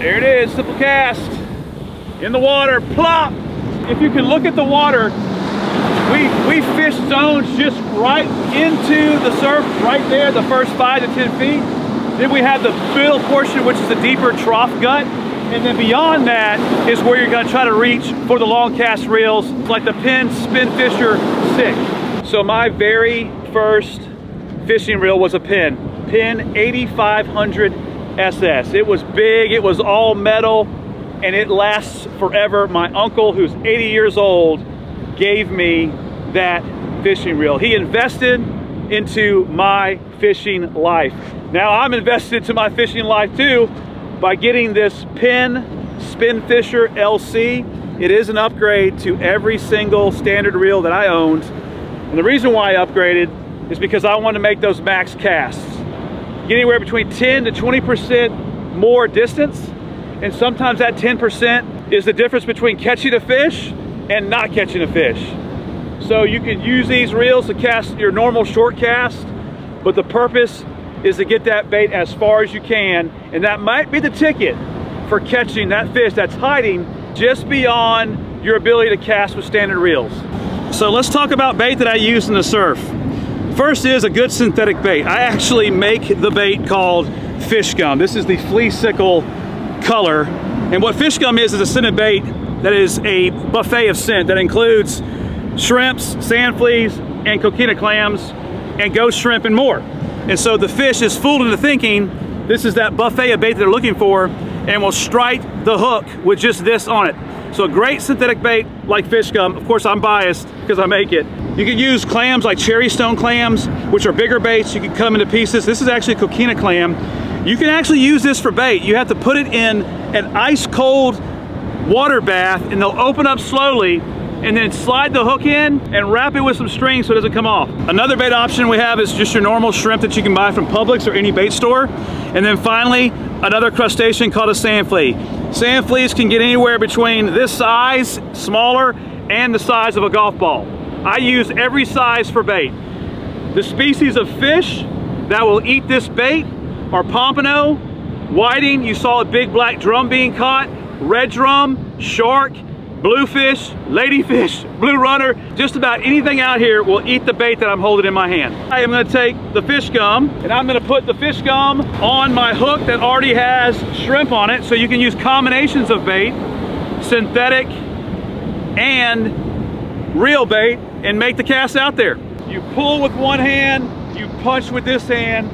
There it is, simple cast. In the water, plop. If you can look at the water, we fish zones just right into the surf, right there, the first 5 to 10 feet. Then we have the middle portion, which is the deeper trough gut. And then beyond that is where you're gonna try to reach for the long cast reels, like the Penn Spin Fisher 6. So my very first fishing reel was a Penn 8500 SS. It was big, it was all metal, and it lasts forever. My uncle, who's 80 years old, gave me that fishing reel. He invested into my fishing life. Now I'm invested into my fishing life too by getting this Penn Spin Fisher LC. It is an upgrade to every single standard reel that I owned. And the reason why I upgraded is because I wanted to make those max casts. Get anywhere between 10 to 20% more distance. And sometimes that 10% is the difference between catching a fish and not catching a fish. So you can use these reels to cast your normal short cast, but the purpose is to get that bait as far as you can, and that might be the ticket for catching that fish that's hiding just beyond your ability to cast with standard reels. So let's talk about bait that I use in the surf. First is a good synthetic bait. I actually make the bait called fish gum. This is the flea sickle color, and what fish gum is a scented bait that is a buffet of scent that includes shrimps, sand fleas, and coquina clams, and ghost shrimp and more. And so the fish is fooled into thinking this is that buffet of bait that they're looking for, and will strike the hook with just this on it. So a great synthetic bait like fish gum. Of course I'm biased because I make it. You can use clams like cherry stone clams, which are bigger baits. You can cut them into pieces. This is actually a coquina clam. You can actually use this for bait. You have to put it in an ice cold water bath, and they'll open up slowly, and then slide the hook in and wrap it with some string so it doesn't come off. Another bait option we have is just your normal shrimp that you can buy from Publix or any bait store. And then finally, another crustacean called a sand flea. Sand fleas can get anywhere between this size, smaller, and the size of a golf ball. I use every size for bait. The species of fish that will eat this bait are pompano, whiting, you saw a big black drum being caught, red drum, shark, bluefish, ladyfish, blue runner, just about anything out here will eat the bait that I'm holding in my hand. I am gonna take the fish gum, and I'm gonna put the fish gum on my hook that already has shrimp on it, so you can use combinations of bait, synthetic and real bait, and make the cast out there. You pull with one hand, you punch with this hand,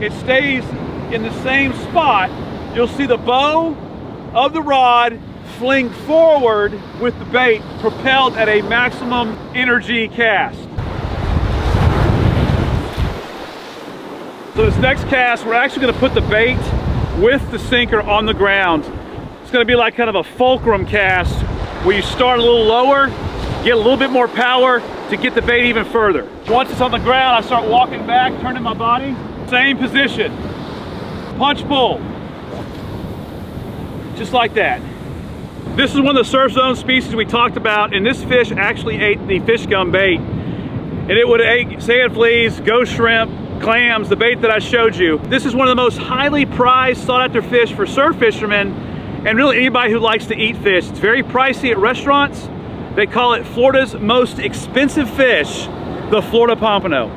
it stays in the same spot. You'll see the bow of the rod fling forward with the bait propelled at a maximum energy cast. So this next cast, we're actually going to put the bait with the sinker on the ground. It's going to be like kind of a fulcrum cast where you start a little lower, get a little bit more power to get the bait even further. Once it's on the ground, I start walking back, turning my body, same position, punch pull, just like that. This is one of the surf zone species we talked about, and this fish actually ate the fish gum bait. And it would have ate sand fleas, ghost shrimp, clams, the bait that I showed you. This is one of the most highly prized, sought after fish for surf fishermen, and really anybody who likes to eat fish. It's very pricey at restaurants. They call it Florida's most expensive fish, the Florida pompano.